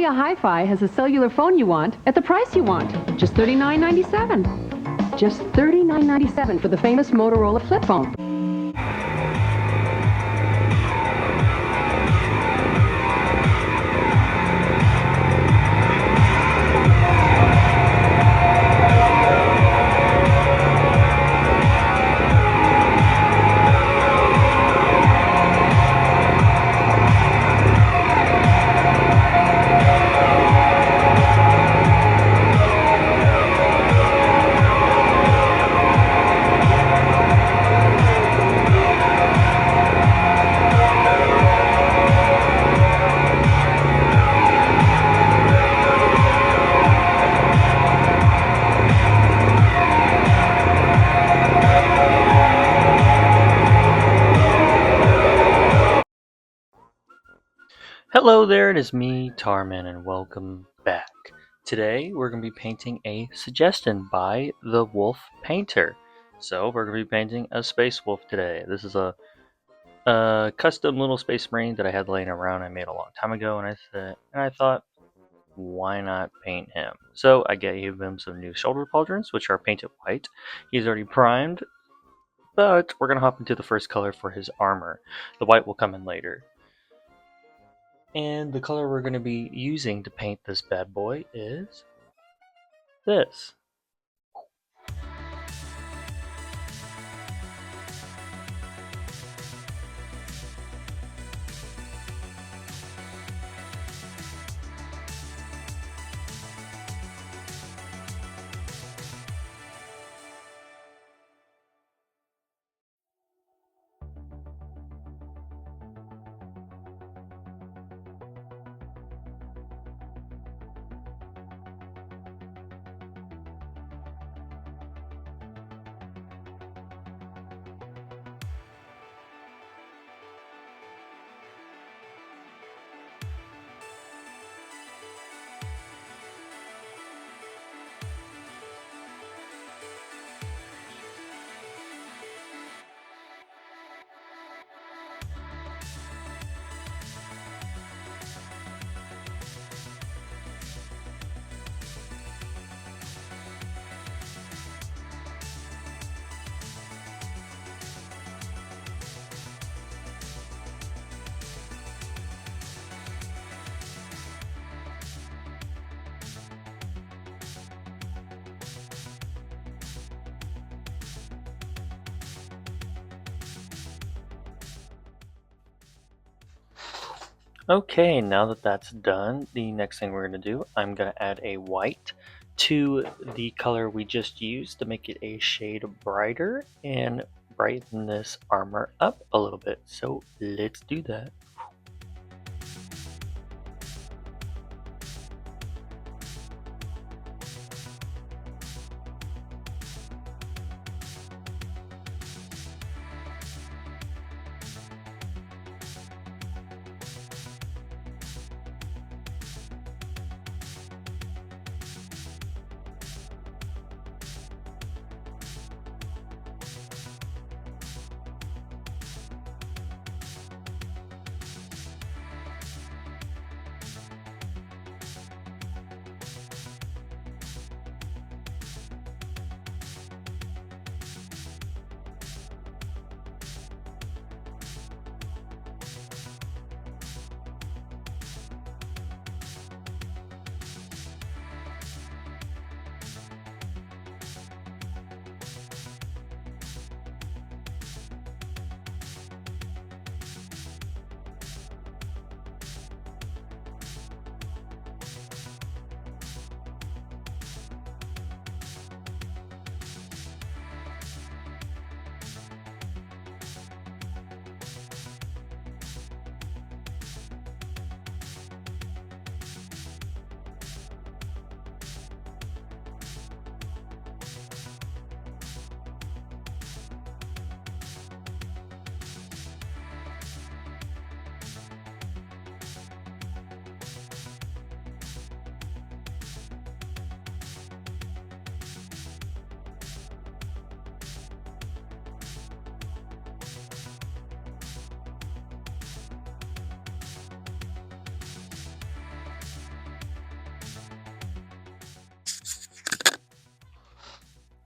Italia Hi-Fi has a cellular phone you want at the price you want. Just $39.97. Just $39.97 for the famous Motorola flip phone. Hello there, it is me, Tarman, and welcome back. Today we're going to be painting a suggestion by the Wolf Painter. So we're going to be painting a Space Wolf today. This is a custom little Space Marine that I had laying around I made a long time ago, and I thought, why not paint him? So I gave him some new shoulder pauldrons, which are painted white. He's already primed, but we're going to hop into the first color for his armor. The white will come in later. And the color we're going to be using to paint this bad boy is this. Okay, now that that's done, the next thing we're going to do, I'm going to add a white to the color we just used to make it a shade brighter and brighten this armor up a little bit. So let's do that.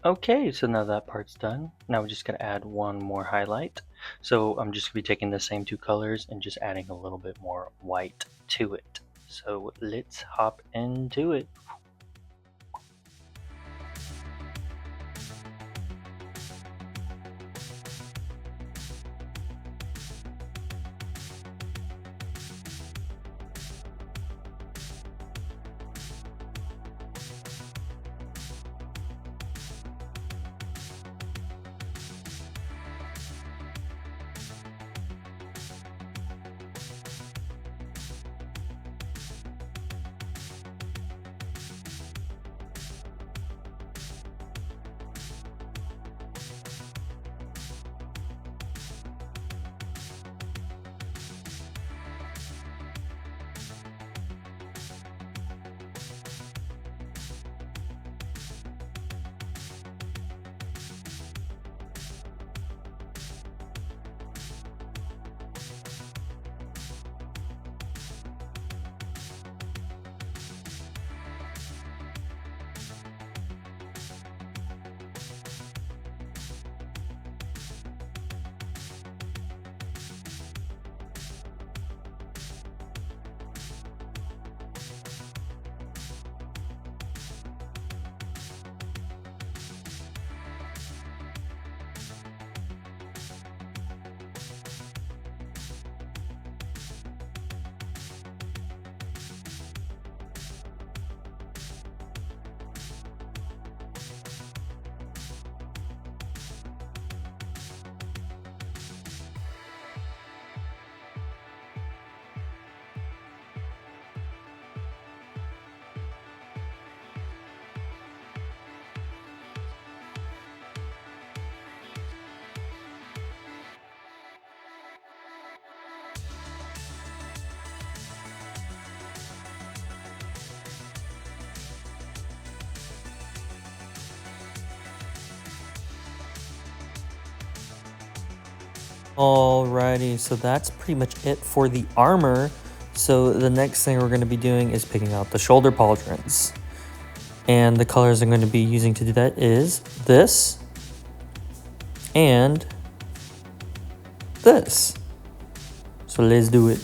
Okay, so now that part's done. Now we're just gonna add one more highlight. So I'm just gonna be taking the same two colors and just adding a little bit more white to it. So let's hop into it. Alrighty, so that's pretty much it for the armor. So the next thing we're going to be doing is picking out the shoulder pauldrons. And the colors I'm going to be using to do that is this and this. So let's do it.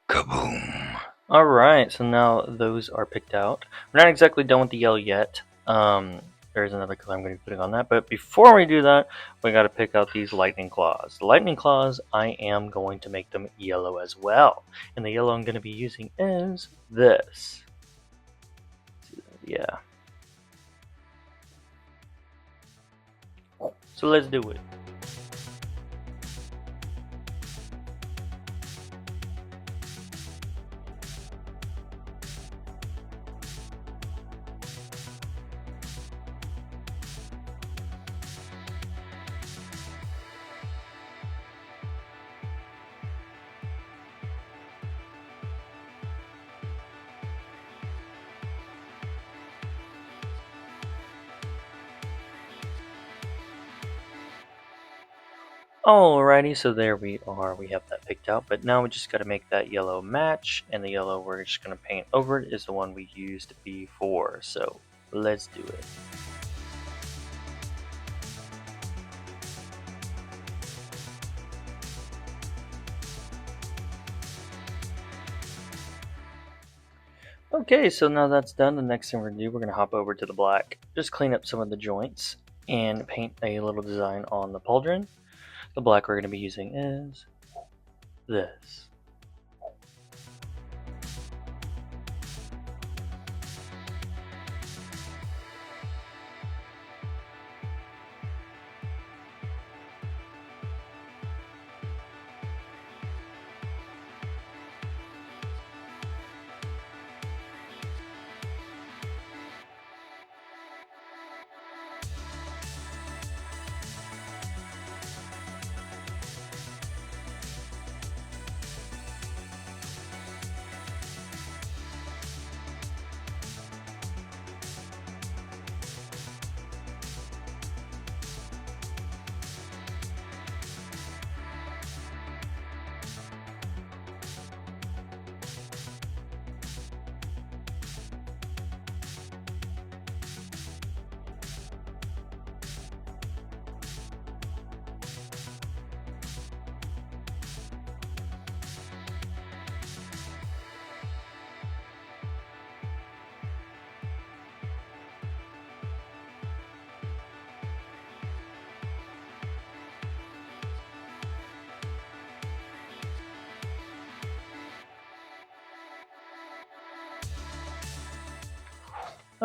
Kaboom! Alright, so now those are picked out. We're not exactly done with the yellow yet. There's another color I'm going to be putting on that. But before we do that, we got to pick out these lightning claws. The lightning claws, I am going to make them yellow as well. And the yellow I'm going to be using is this. Yeah. So let's do it. Alrighty, so there we are. We have that picked out, but now we just got to make that yellow match, and the yellow we're just going to paint over it is the one we used before. So let's do it. Okay, so now that's done, the next thing we're going to do, we're going to hop over to the black. Just clean up some of the joints and paint a little design on the pauldron. The black we're going to be using is this.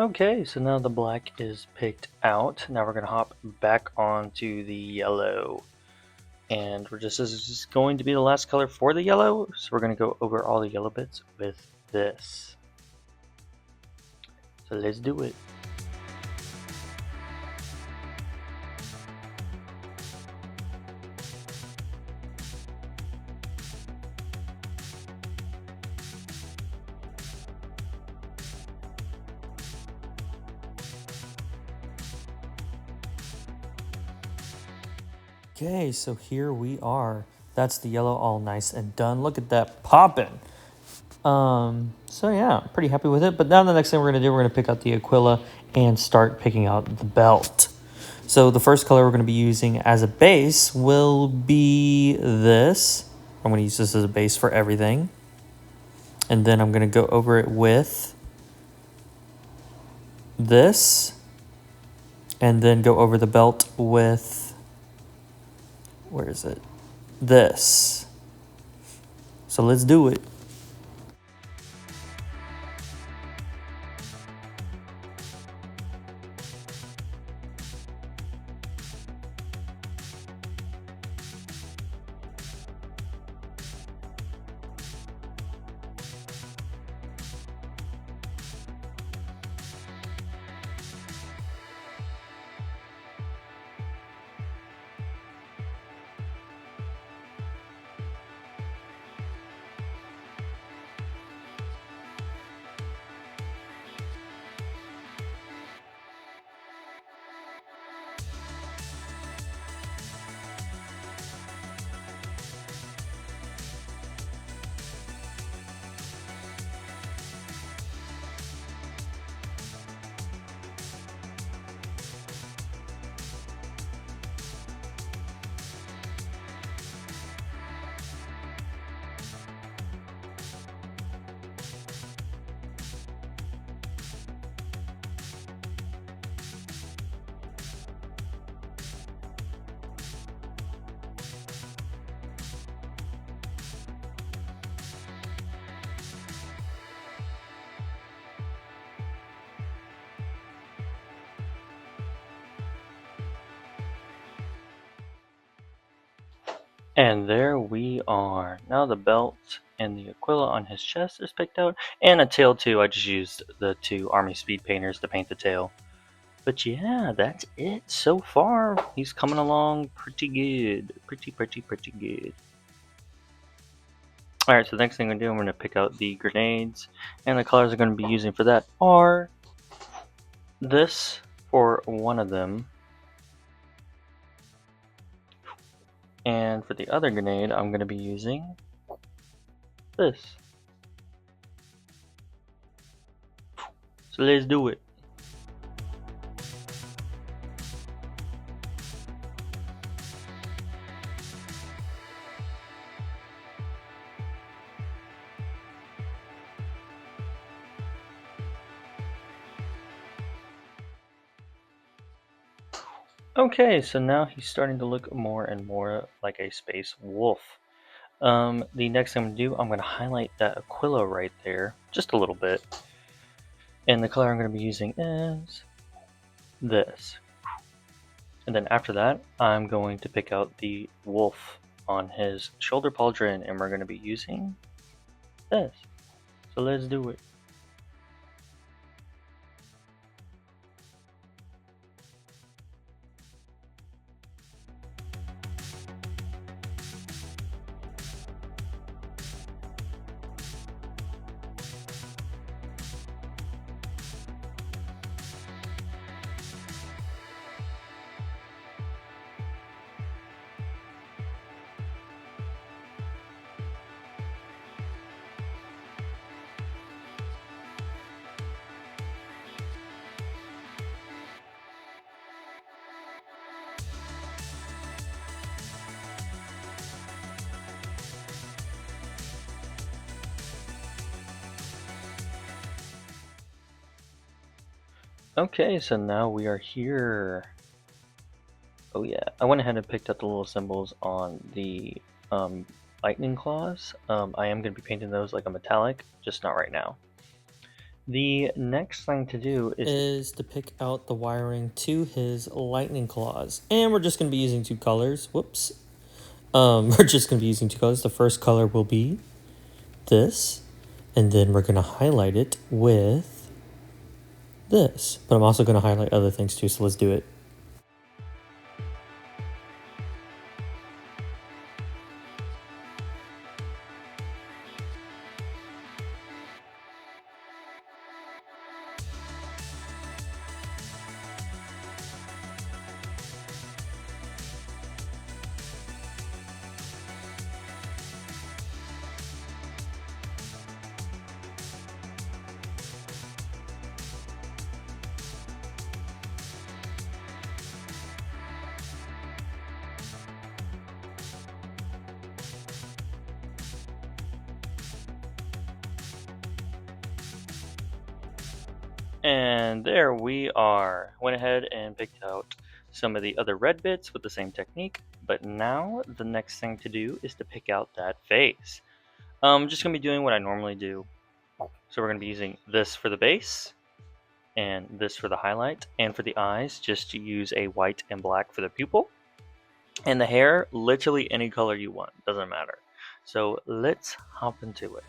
Okay, so now the black is picked out. Now we're going to hop back onto the yellow. And this is just going to be the last color for the yellow. So we're going to go over all the yellow bits with this. So let's do it. Okay, so here we are. That's the yellow all nice and done. Look at that popping. So yeah, pretty happy with it. But now the next thing we're gonna do, we're gonna pick out the Aquila and start picking out the belt. So the first color we're gonna be using as a base will be this. I'm gonna use this as a base for everything. And then I'm gonna go over it with this. And then go over the belt with, where is it? This. So let's do it. And there we are. Now the belt and the Aquila on his chest is picked out. And a tail too. I just used the 2 army speed painters to paint the tail. But yeah, that's it so far. He's coming along pretty good. Pretty good. Alright, so the next thing I'm going to do, I'm going to pick out the grenades. And the colors I'm going to be using for that are this for one of them. And for the other grenade, I'm going to be using this. So let's do it. Okay, so now he's starting to look more and more like a space wolf. The next thing I'm going to do, I'm going to highlight that Aquila right there, just a little bit. And the color I'm going to be using is this. And then after that, I'm going to pick out the wolf on his shoulder pauldron, and we're going to be using this. So let's do it. Okay, so now we are here. Oh yeah, I went ahead and picked up the little symbols on the lightning claws. I am going to be painting those like a metallic, just not right now. The next thing to do is to pick out the wiring to his lightning claws. And we're just going to be using two colors. Whoops. We're just going to be using two colors. The first color will be this. And then we're going to highlight it with this. But I'm also going to highlight other things too, so let's do it. And there we are. Went ahead and picked out some of the other red bits with the same technique, but now the next thing to do is to pick out that face. I'm just going to be doing what I normally do. So we're going to be using this for the base, and this for the highlight, and for the eyes, just to use a white and black for the pupil. And the hair, literally any color you want, doesn't matter. So let's hop into it.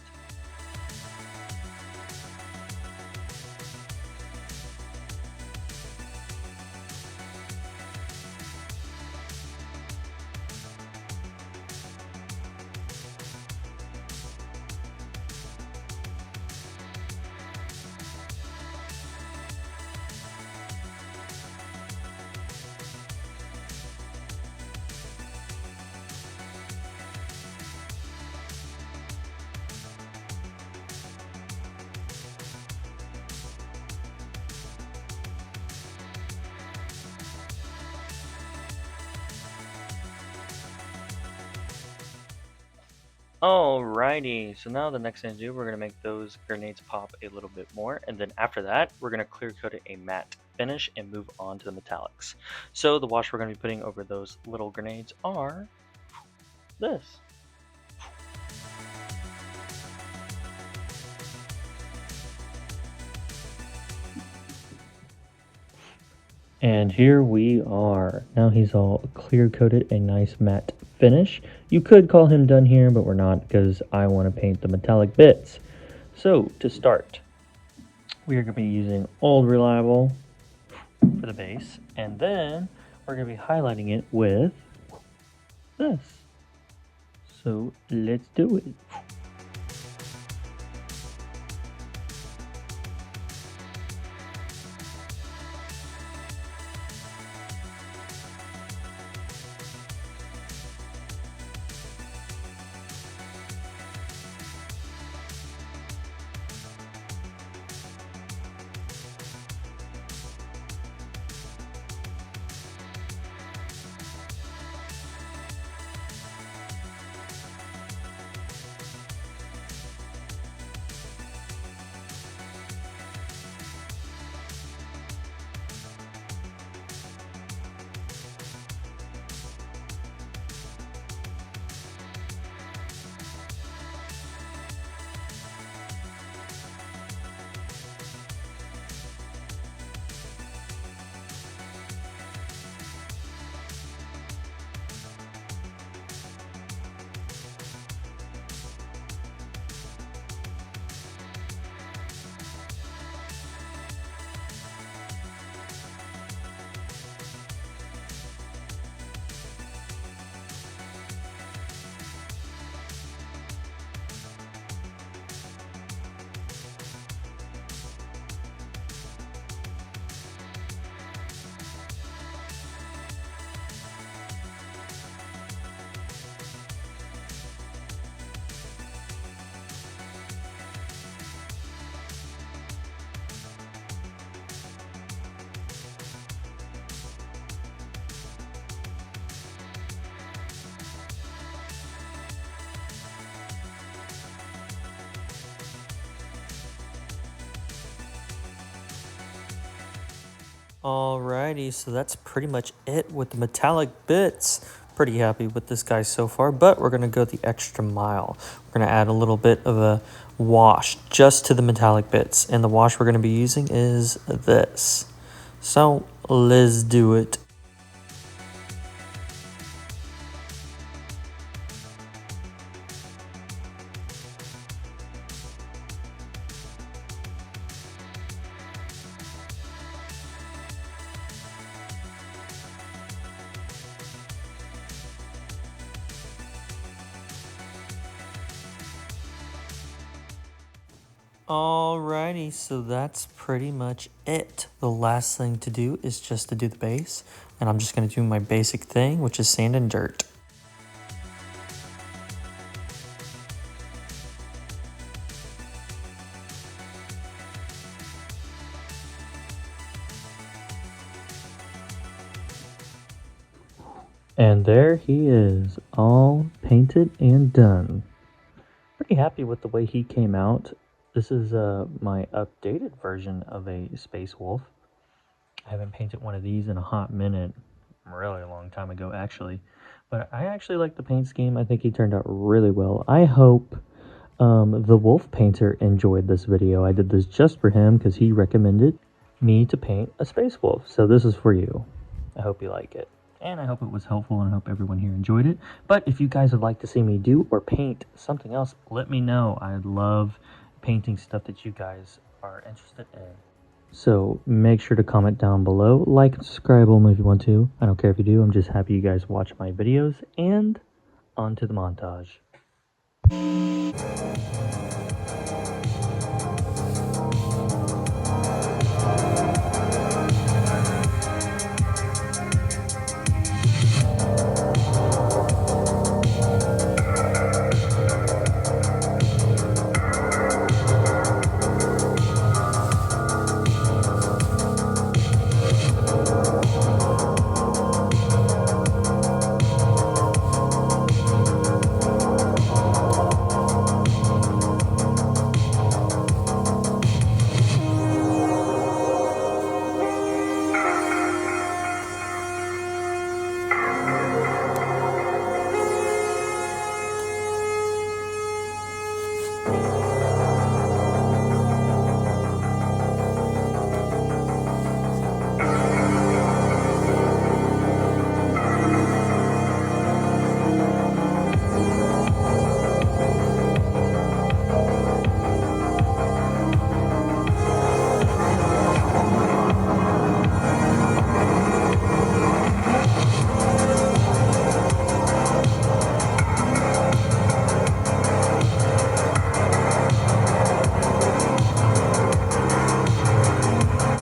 Alrighty, so now the next thing to do, we're going to make those grenades pop a little bit more, and then after that, we're going to clear coat it a matte finish and move on to the metallics. So the wash we're going to be putting over those little grenades are this. And here we are. Now he's all clear coated, a nice matte finish. You could call him done here, but we're not because I want to paint the metallic bits. So to start, we are going to be using Old Reliable for the base, and then we're going to be highlighting it with this. So let's do it. Alrighty, so that's pretty much it with the metallic bits. Pretty happy with this guy so far, but we're going to go the extra mile. We're going to add a little bit of a wash just to the metallic bits, and the wash we're going to be using is this. So let's do it. Alrighty, so that's pretty much it. The last thing to do is just to do the base, and I'm just going to do my basic thing, which is sand and dirt. And there he is, all painted and done. Pretty happy with the way he came out. This is my updated version of a Space Wolf. I haven't painted one of these in a hot minute. Really a long time ago, actually. But I actually like the paint scheme. I think he turned out really well. I hope the Wolf Painter enjoyed this video. I did this just for him because he recommended me to paint a Space Wolf. So this is for you. I hope you like it. And I hope it was helpful, and I hope everyone here enjoyed it. But if you guys would like to see me do or paint something else, let me know. I love painting stuff that you guys are interested in. So make sure to comment down below, like and subscribe only if you want to. I don't care if you do. I'm just happy you guys watch my videos. And on to the montage.